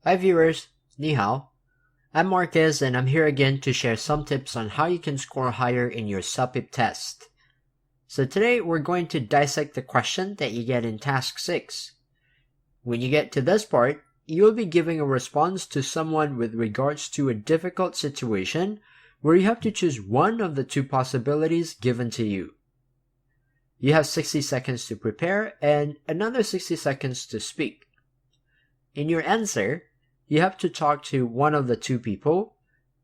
Hi viewers, ni hao. I'm Marquez and I'm here again to share some tips on how you can score higher in your CELPIP test. So today we're going to dissect the question that you get in task 6. When you get to this part, you'll be giving a response to someone with regards to a difficult situation where you have to choose one of the two possibilities given to you. You have 60 seconds to prepare and another 60 seconds to speak. In your answer, you have to talk to one of the two people,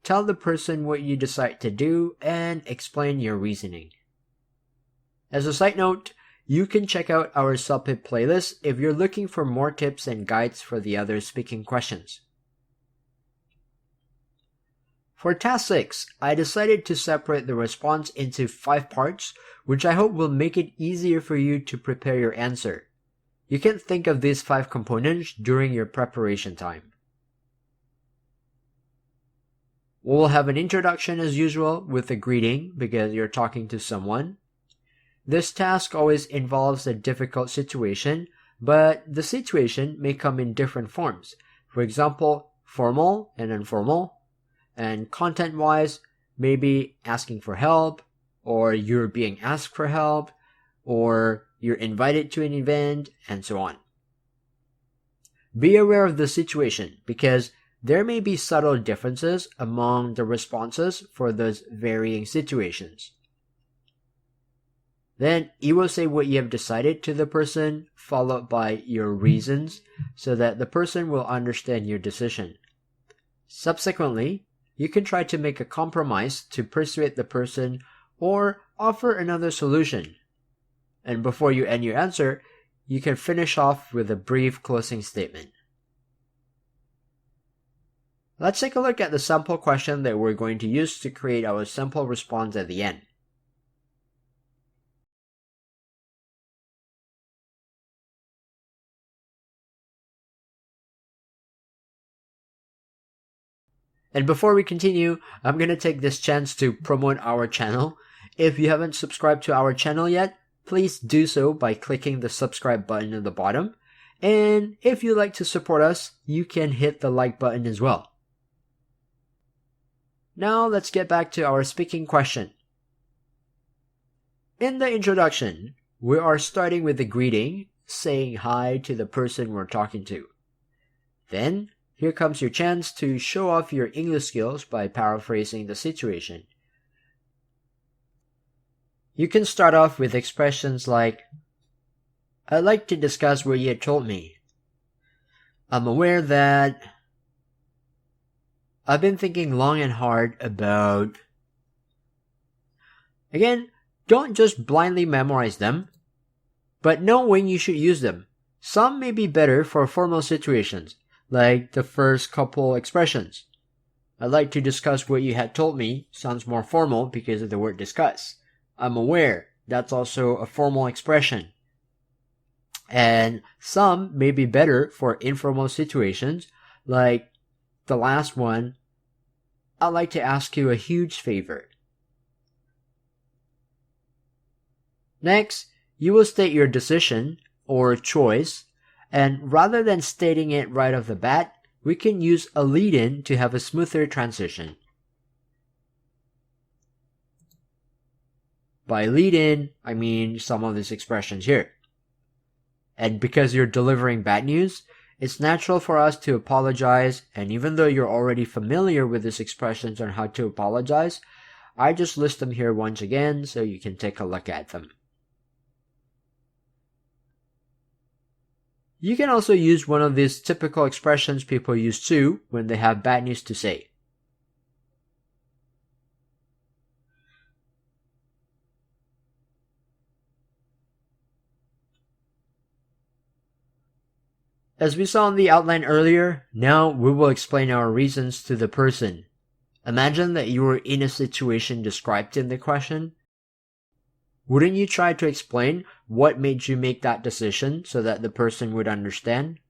tell the person what you decide to do, and explain your reasoning. As a side note, you can check out our CELPIP playlist if you're looking for more tips and guides for the other speaking questions. For task 6, I decided to separate the response into 5 parts, which I hope will make it easier for you to prepare your answer. You can think of these 5 components during your preparation time. We'll have an introduction as usual with a greeting because you're talking to someone. This task always involves a difficult situation, but the situation may come in different forms. For example, formal and informal. And content-wise, maybe asking for help, or you're being asked for help, or you're invited to an event, and so on. Be aware of the situation because there may be subtle differences among the responses for those varying situations. Then you will say what you have decided to the person, followed by your reasons, so that the person will understand your decision. Subsequently, you can try to make a compromise to persuade the person or offer another solution. And before you end your answer, you can finish off with a brief closing statement. Let's take a look at the sample question that we're going to use to create our sample response at the end. And before we continue, I'm going to take this chance to promote our channel. If you haven't subscribed to our channel yet, please do so by clicking the subscribe button at the bottom. And if you'd like to support us, you can hit the like button as well. Now let's get back to our speaking question. In the introduction, we are starting with the greeting, saying hi to the person we're talking to. Then, here comes your chance to show off your English skills by paraphrasing the situation. You can start off with expressions like, I'd like to discuss what you had told me. I'm aware that I've been thinking long and hard about... Again, don't just blindly memorize them, but know when you should use them. Some may be better for formal situations, like the first couple expressions. I'd like to discuss what you had told me sounds more formal because of the word discuss. I'm aware, that's also a formal expression. And some may be better for informal situations, like the last one, I'd like to ask you a huge favor. Next, you will state your decision or choice, and rather than stating it right off the bat, we can use a lead-in to have a smoother transition. By lead-in, I mean some of these expressions here. And because you're delivering bad news, it's natural for us to apologize, and even though you're already familiar with these expressions on how to apologize, I just list them here once again so you can take a look at them. You can also use one of these typical expressions people use too when they have bad news to say. As we saw in the outline earlier, now we will explain our reasons to the person. Imagine that you were in a situation described in the question. Wouldn't you try to explain what made you make that decision so that the person would understand?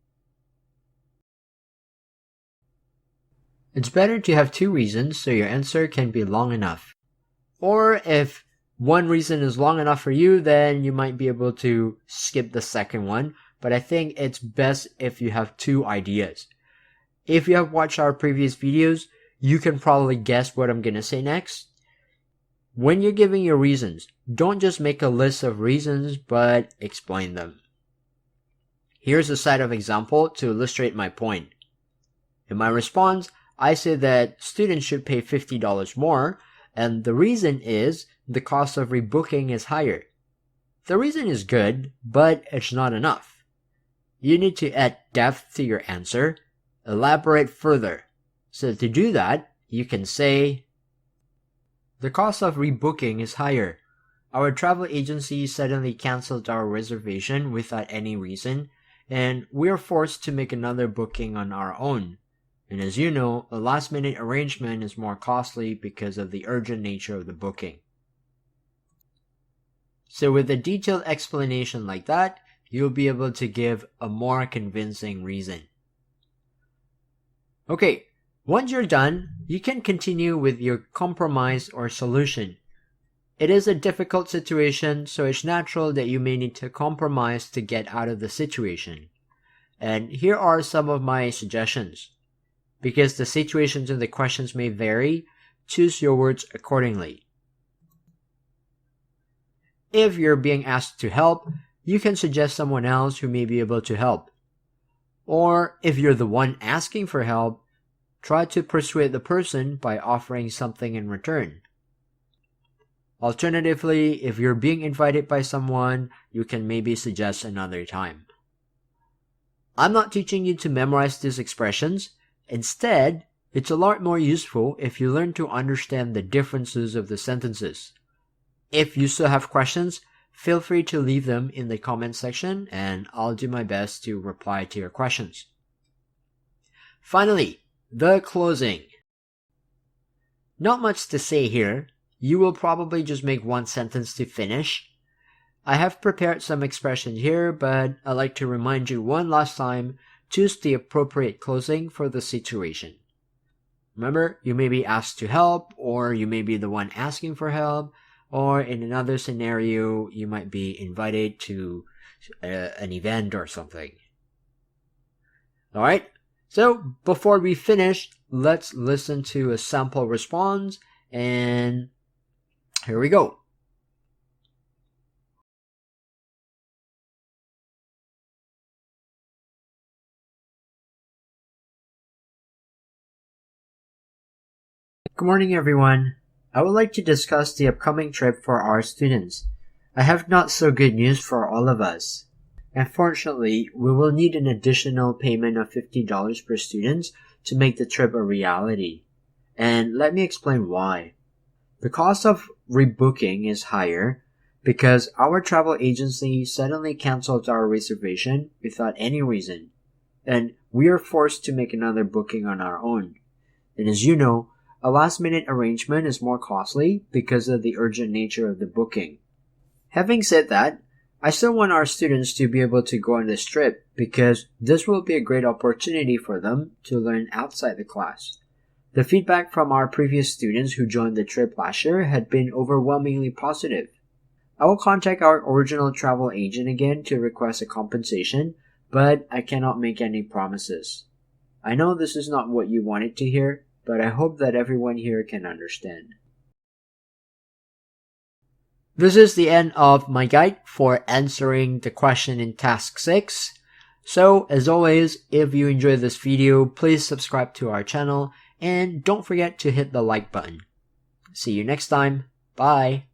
It's better to have 2 reasons so your answer can be long enough. Or if one reason is long enough for you, then you might be able to skip the second one, but I think it's best if you have 2 ideas. If you have watched our previous videos, you can probably guess what I'm gonna say next. When you're giving your reasons, don't just make a list of reasons, but explain them. Here's a set of example to illustrate my point. In my response, I say that students should pay $50 more, and the reason is the cost of rebooking is higher. The reason is good, but it's not enough. You need to add depth to your answer, elaborate further. So to do that, you can say, the cost of rebooking is higher. Our travel agency suddenly canceled our reservation without any reason, and we're forced to make another booking on our own. And as you know, a last-minute arrangement is more costly because of the urgent nature of the booking. So with a detailed explanation like that, you'll be able to give a more convincing reason. Okay, once you're done, you can continue with your compromise or solution. It is a difficult situation, so it's natural that you may need to compromise to get out of the situation. And here are some of my suggestions. Because the situations and the questions may vary, choose your words accordingly. If you're being asked to help, you can suggest someone else who may be able to help. Or if you're the one asking for help, try to persuade the person by offering something in return. Alternatively, if you're being invited by someone, you can maybe suggest another time. I'm not teaching you to memorize these expressions. Instead, it's a lot more useful if you learn to understand the differences of the sentences. If you still have questions, feel free to leave them in the comment section and I'll do my best to reply to your questions. Finally, the closing. Not much to say here. You will probably just make one sentence to finish. I have prepared some expressions here, but I'd like to remind you one last time, choose the appropriate closing for the situation. Remember, you may be asked to help, or you may be the one asking for help, or in another scenario, you might be invited to an event or something. Alright, so before we finish, let's listen to a sample response, and here we go. Good morning, everyone. I would like to discuss the upcoming trip for our students. I have not so good news for all of us. Unfortunately, we will need an additional payment of $50 per student to make the trip a reality. And let me explain why. The cost of rebooking is higher because our travel agency suddenly canceled our reservation without any reason, and we are forced to make another booking on our own. And as you know, a last-minute arrangement is more costly because of the urgent nature of the booking. Having said that, I still want our students to be able to go on this trip because this will be a great opportunity for them to learn outside the class. The feedback from our previous students who joined the trip last year had been overwhelmingly positive. I will contact our original travel agent again to request a compensation, but I cannot make any promises. I know this is not what you wanted to hear, but I hope that everyone here can understand. This is the end of my guide for answering the question in task 6. So, as always, if you enjoyed this video, please subscribe to our channel and don't forget to hit the like button. See you next time. Bye.